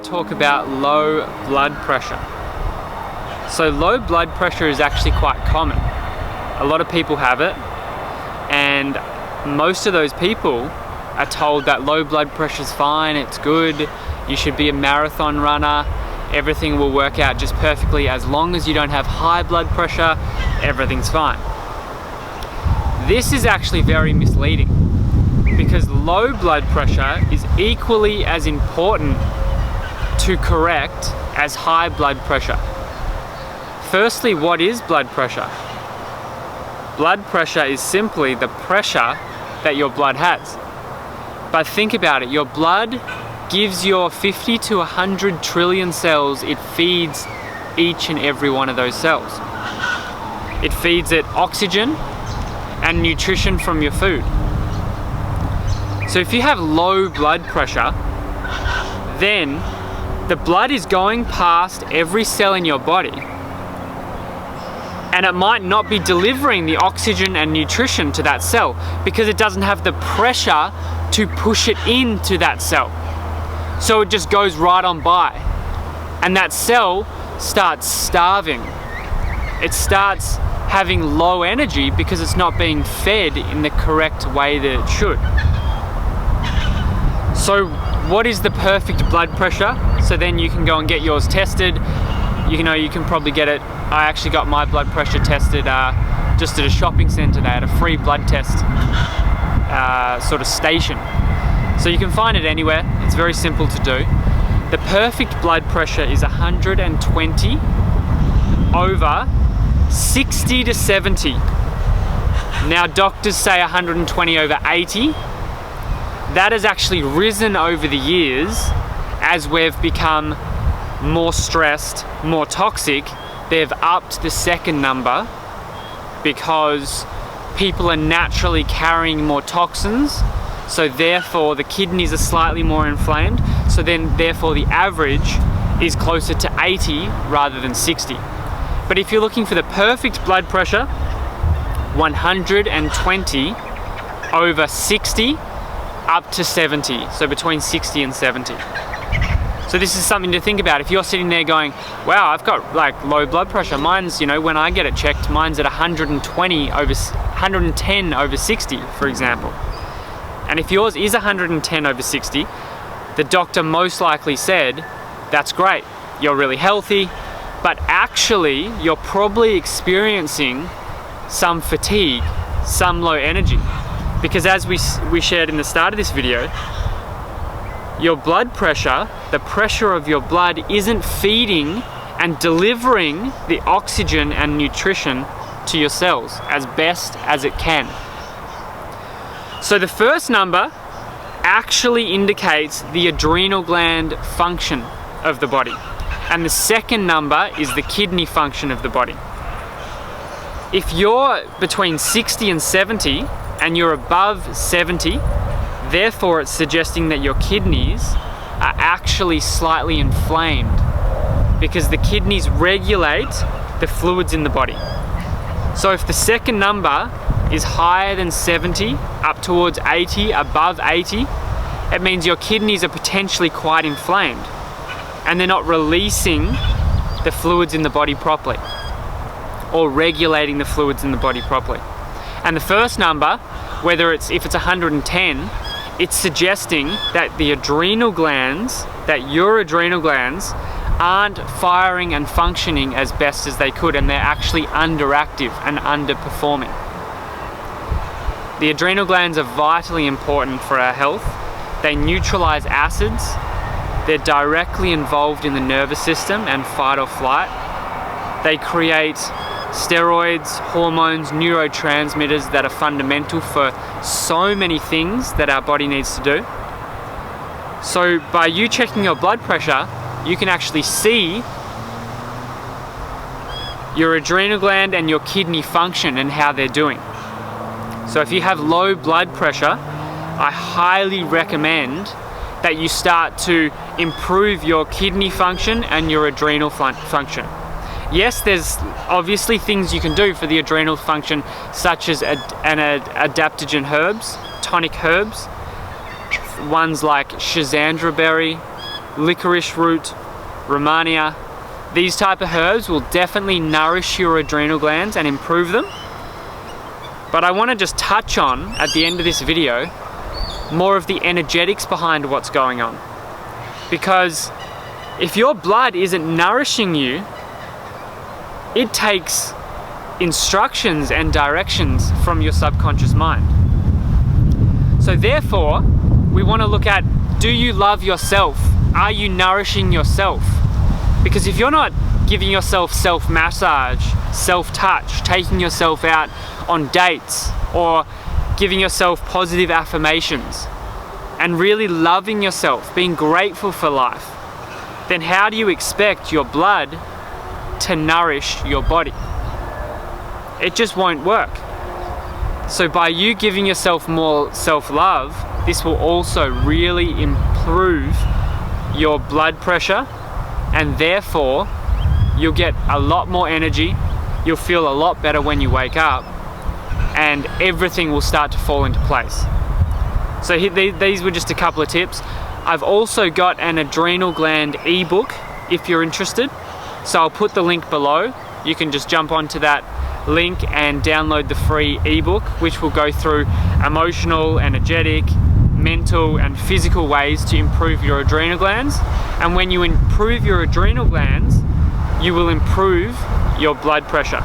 talk about low blood pressure. So low blood pressure is actually quite common. A lot of people have it, and most of those people are told that low blood pressure is fine, it's good, you should be a marathon runner, everything will work out just perfectly as long as you don't have high blood pressure, everything's fine. This is actually very misleading, because low blood pressure is equally as important to correct as high blood pressure. Firstly, what is blood pressure? Blood pressure is simply the pressure that your blood has. But think about it, your blood gives your 50 to 100 trillion cells, it feeds each and every one of those cells. It feeds it oxygen and nutrition from your food. So if you have low blood pressure, then the blood is going past every cell in your body, and it might not be delivering the oxygen and nutrition to that cell because it doesn't have the pressure to push it into that cell. So it just goes right on by, and that cell starts starving. It starts having low energy because it's not being fed in the correct way that it should. So what is the perfect blood pressure? So then you can go and get yours tested. You know, you can probably get it. I actually got my blood pressure tested just at a shopping centre. They had a free blood test sort of station. So you can find it anywhere. It's very simple to do. The perfect blood pressure is 120 over 60 to 70. Now doctors say 120 over 80. That has actually risen over the years as we've become more stressed, more toxic. They've upped the second number because people are naturally carrying more toxins, so therefore the kidneys are slightly more inflamed, so then therefore the average is closer to 80 rather than 60. But if you're looking for the perfect blood pressure, 120 over 60 up to 70, so between 60 and 70. So this is something to think about. If you're sitting there going, wow, I've got like low blood pressure, mine's, you know, when I get it checked, mine's at 110 over 60, for example. And if yours is 110 over 60, the doctor most likely said, that's great, you're really healthy, but actually you're probably experiencing some fatigue, some low energy. Because as we shared in the start of this video, your blood pressure, the pressure of your blood isn't feeding and delivering the oxygen and nutrition to your cells as best as it can. So the first number actually indicates the adrenal gland function of the body, and the second number is the kidney function of the body. If you're between 60 and 70 and you're above 70, therefore it's suggesting that your kidneys are actually slightly inflamed, because the kidneys regulate the fluids in the body. So if the second number is higher than 70, up towards 80, above 80, it means your kidneys are potentially quite inflamed and they're not releasing the fluids in the body properly or regulating the fluids in the body properly. And the first number, if it's 110, it's suggesting that the adrenal glands, that your adrenal glands aren't firing and functioning as best as they could, and they're actually underactive and underperforming. The adrenal glands are vitally important for our health. They neutralize acids. They're directly involved in the nervous system and fight or flight. They create steroids, hormones, neurotransmitters that are fundamental for so many things that our body needs to do. So by you checking your blood pressure, you can actually see your adrenal gland and your kidney function and how they're doing. So if you have low blood pressure, I highly recommend that you start to improve your kidney function and your adrenal function. Yes, there's obviously things you can do for the adrenal function, such as adaptogen herbs, tonic herbs, ones like schizandra berry, licorice root, romania. These type of herbs will definitely nourish your adrenal glands and improve them. But I want to just touch on, at the end of this video, more of the energetics behind what's going on. Because if your blood isn't nourishing you, it takes instructions and directions from your subconscious mind. So therefore, we want to look at, do you love yourself? Are you nourishing yourself? Because if you're not giving yourself self-massage, self-touch, taking yourself out on dates, or giving yourself positive affirmations, and really loving yourself, being grateful for life, then how do you expect your blood to nourish your body? It just won't work. So by you giving yourself more self-love, this will also really improve your blood pressure, and therefore you'll get a lot more energy, you'll feel a lot better when you wake up, and everything will start to fall into place. So these were just a couple of tips. I've also got an adrenal gland ebook if you're interested. So I'll put the link below. You can just jump onto that link and download the free ebook, which will go through emotional, energetic, mental and physical ways to improve your adrenal glands. And when you improve your adrenal glands, you will improve your blood pressure.